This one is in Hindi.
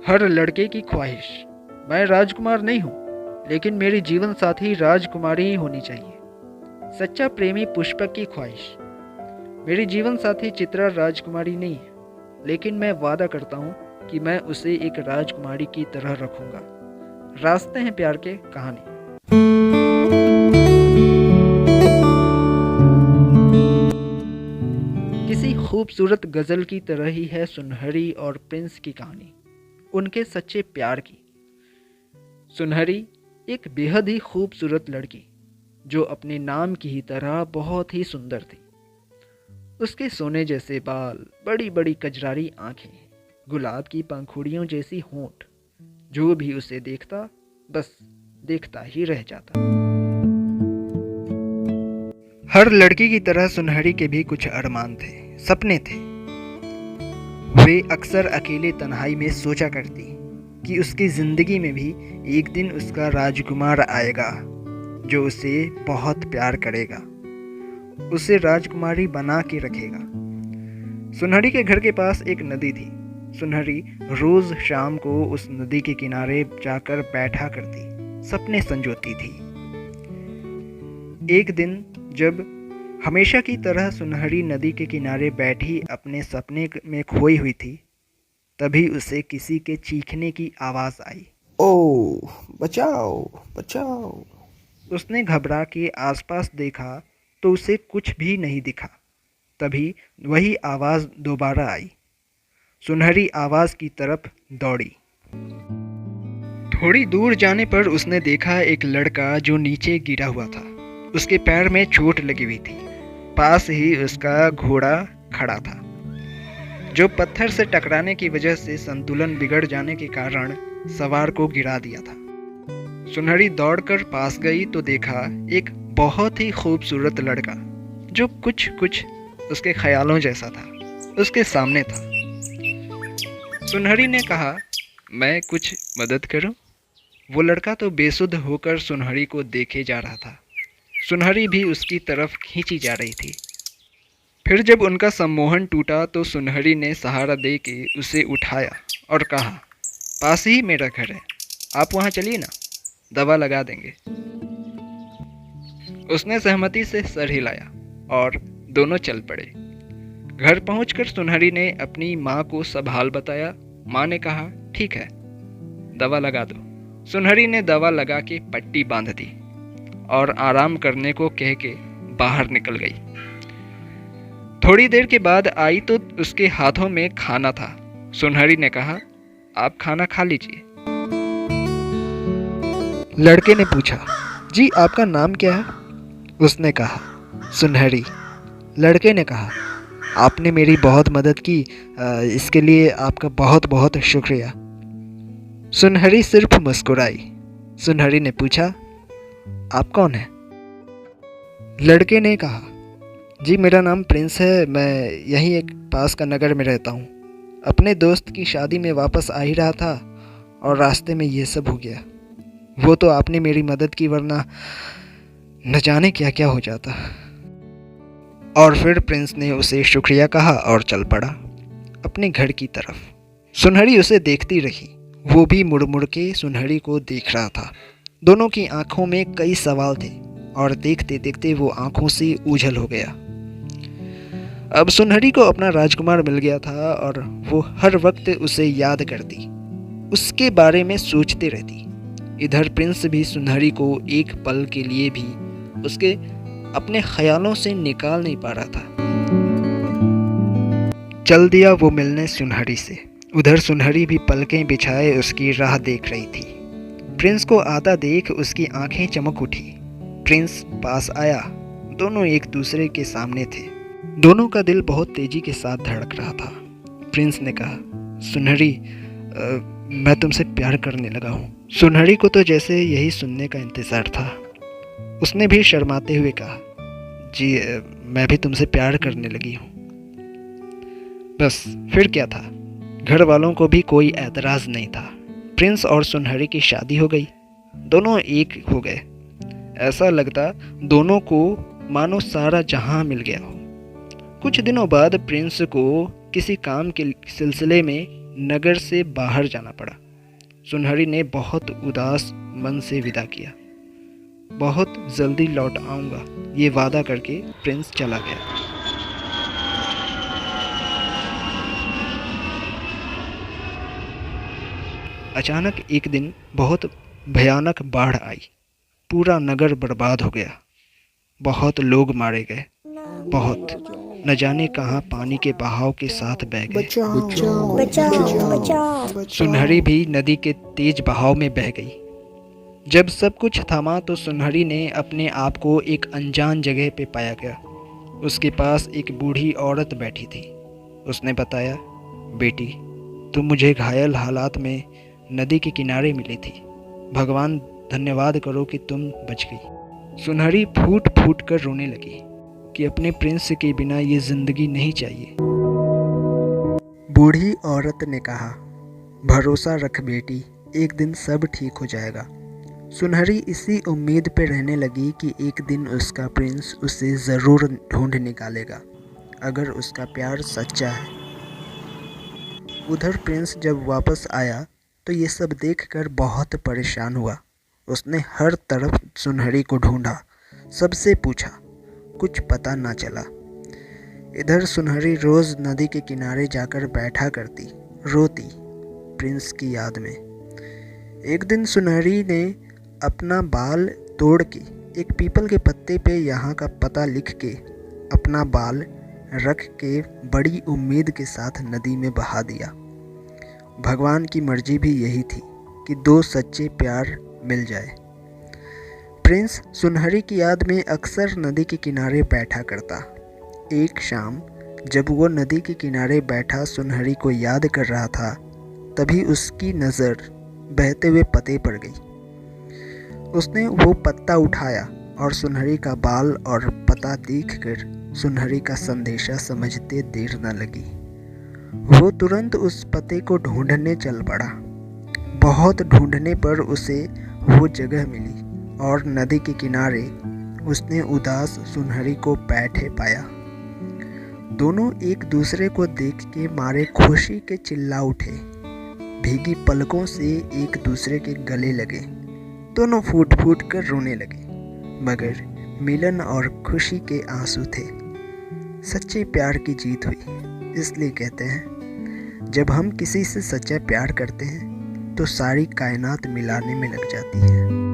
हर लड़के की ख्वाहिश। मैं राजकुमार नहीं हूँ, लेकिन मेरी जीवन साथी राजकुमारी ही होनी चाहिए। सच्चा प्रेमी पुष्पक की ख्वाहिश। मेरी जीवन साथी चित्रा राजकुमारी नहीं है, लेकिन मैं वादा करता हूँ कि मैं उसे एक राजकुमारी की तरह रखूँगा। रास्ते हैं प्यार के कहानी। किसी खूबसूरत गज़ल की तरह ही है सुनहरी और प्रिंस की कहानी, उनके सच्चे प्यार की। सुनहरी एक बेहद ही खूबसूरत लड़की, जो अपने नाम की ही तरह बहुत ही सुंदर थी। उसके सोने जैसे बाल, बड़ी बड़ी कजरारी आंखें, गुलाब की पंखुड़ियों जैसी होंठ। जो भी उसे देखता बस देखता ही रह जाता। हर लड़की की तरह सुनहरी के भी कुछ अरमान थे, सपने थे। वे अक्सर अकेले तन्हाई में सोचा करती कि उसकी ज़िंदगी में भी एक दिन उसका राजकुमार आएगा, जो उसे बहुत प्यार करेगा, उसे राजकुमारी बना के रखेगा। सुनहरी के घर के पास एक नदी थी। सुनहरी रोज़ शाम को उस नदी के किनारे जाकर बैठा करती, सपने संजोती थी। एक दिन जब हमेशा की तरह सुनहरी नदी के किनारे बैठी अपने सपने में खोई हुई थी, तभी उसे किसी के चीखने की आवाज़ आई। ओह, बचाओ बचाओ। उसने घबरा के आसपास देखा तो उसे कुछ भी नहीं दिखा। तभी वही आवाज़ दोबारा आई। सुनहरी आवाज़ की तरफ दौड़ी। थोड़ी दूर जाने पर उसने देखा एक लड़का जो नीचे गिरा हुआ था। उसके पैर में चोट लगी हुई थी। पास ही उसका घोड़ा खड़ा था, जो पत्थर से टकराने की वजह से संतुलन बिगड़ जाने के कारण सवार को गिरा दिया था। सुनहरी दौड़कर पास गई तो देखा एक बहुत ही खूबसूरत लड़का, जो कुछ कुछ उसके ख्यालों जैसा था, उसके सामने था। सुनहरी ने कहा, मैं कुछ मदद करूं? वो लड़का तो बेसुध होकर सुनहरी को देखे जा रहा था। सुनहरी भी उसकी तरफ खींची जा रही थी। फिर जब उनका सम्मोहन टूटा तो सुनहरी ने सहारा दे के उसे उठाया और कहा, पास ही मेरा घर है, आप वहाँ चलिए ना, दवा लगा देंगे। उसने सहमति से सर हिलाया और दोनों चल पड़े। घर पहुंचकर सुनहरी ने अपनी माँ को सब हाल बताया। माँ ने कहा, ठीक है, दवा लगा दो। सुनहरी ने दवा लगा के पट्टी बांध दी और आराम करने को कह के बाहर निकल गई। थोड़ी देर के बाद आई तो उसके हाथों में खाना था। सुनहरी ने कहा, आप खाना खा लीजिए। लड़के ने पूछा, जी आपका नाम क्या है? उसने कहा, सुनहरी। लड़के ने कहा, आपने मेरी बहुत मदद की, इसके लिए आपका बहुत बहुत शुक्रिया। सुनहरी सिर्फ मुस्कुराई। सुनहरी ने पूछा, आप कौन हैं? लड़के ने कहा, जी मेरा नाम प्रिंस है, मैं यहीं एक पास का नगर में रहता हूँ। अपने दोस्त की शादी में वापस आ ही रहा था और रास्ते में ये सब हो गया। वो तो आपने मेरी मदद की, वरना न जाने क्या क्या हो जाता। और फिर प्रिंस ने उसे शुक्रिया कहा और चल पड़ा अपने घर की तरफ। सुनहरी उसे देखती रही। वो भी मुड़ मुड़ के सुनहरी को देख रहा था। दोनों की आंखों में कई सवाल थे और देखते देखते वो आंखों से ओझल हो गया। अब सुनहरी को अपना राजकुमार मिल गया था और वो हर वक्त उसे याद करती, उसके बारे में सोचती रहती। इधर प्रिंस भी सुनहरी को एक पल के लिए भी उसके अपने ख्यालों से निकाल नहीं पा रहा था। चल दिया वो मिलने सुनहरी से। उधर सुनहरी भी पलकें बिछाए उसकी राह देख रही थी। प्रिंस को आता देख उसकी आंखें चमक उठी। प्रिंस पास आया। दोनों एक दूसरे के सामने थे। दोनों का दिल बहुत तेजी के साथ धड़क रहा था। प्रिंस ने कहा, सुनहरी, मैं तुमसे प्यार करने लगा हूँ। सुनहरी को तो जैसे यही सुनने का इंतज़ार था। उसने भी शर्माते हुए कहा, जी मैं भी तुमसे प्यार करने लगी हूँ। बस फिर क्या था, घर वालों को भी कोई एतराज़ नहीं था। प्रिंस और सुनहरी की शादी हो गई। दोनों एक हो गए। ऐसा लगता दोनों को मानो सारा जहां मिल गया हो। कुछ दिनों बाद प्रिंस को किसी काम के सिलसिले में नगर से बाहर जाना पड़ा। सुनहरी ने बहुत उदास मन से विदा किया। बहुत जल्दी लौट आऊँगा, ये वादा करके प्रिंस चला गया। अचानक एक दिन बहुत भयानक बाढ़ आई। पूरा नगर बर्बाद हो गया। बहुत लोग मारे गए। बहुत न जाने कहाँ पानी के बहाव के साथ बह गए। सुनहरी भी नदी के तेज बहाव में बह गई। जब सब कुछ थमा तो सुनहरी ने अपने आप को एक अनजान जगह पे पाया गया। उसके पास एक बूढ़ी औरत बैठी थी। उसने बताया, बेटी, तुम मुझे घायल हालात में नदी के किनारे मिली थी। भगवान धन्यवाद करो कि तुम बच गई। सुनहरी फूट फूट कर रोने लगी कि अपने प्रिंस के बिना ये जिंदगी नहीं चाहिए। बूढ़ी औरत ने कहा, भरोसा रख बेटी, एक दिन सब ठीक हो जाएगा। सुनहरी इसी उम्मीद पे रहने लगी कि एक दिन उसका प्रिंस उसे ज़रूर ढूंढ निकालेगा, अगर उसका प्यार सच्चा है। उधर प्रिंस जब वापस आया तो ये सब देखकर बहुत परेशान हुआ। उसने हर तरफ सुनहरी को ढूंढा, सबसे पूछा, कुछ पता ना चला। इधर सुनहरी रोज़ नदी के किनारे जाकर बैठा करती, रोती, प्रिंस की याद में। एक दिन सुनहरी ने अपना बाल तोड़ के एक पीपल के पत्ते पे यहाँ का पता लिख के अपना बाल रख के बड़ी उम्मीद के साथ नदी में बहा दिया। भगवान की मर्जी भी यही थी कि दो सच्चे प्यार मिल जाए। प्रिंस सुनहरी की याद में अक्सर नदी के किनारे बैठा करता। एक शाम जब वो नदी के किनारे बैठा सुनहरी को याद कर रहा था, तभी उसकी नज़र बहते हुए पत्ते पर गई। उसने वो पत्ता उठाया और सुनहरी का बाल और पता देखकर सुनहरी का संदेशा समझते देर न लगी। वो तुरंत उस पते को ढूंढने चल पड़ा। बहुत ढूंढने पर उसे वो जगह मिली और नदी के किनारे उसने उदास सुनहरी को बैठे पाया। दोनों एक दूसरे को देख के मारे खुशी के चिल्ला उठे। भीगी पलकों से एक दूसरे के गले लगे। दोनों फूट फूट कर रोने लगे, मगर मिलन और खुशी के आंसू थे। सच्चे प्यार की जीत हुई। इसलिए कहते हैं, जब हम किसी से सच्चा प्यार करते हैं तो सारी कायनात मिलाने में लग जाती है।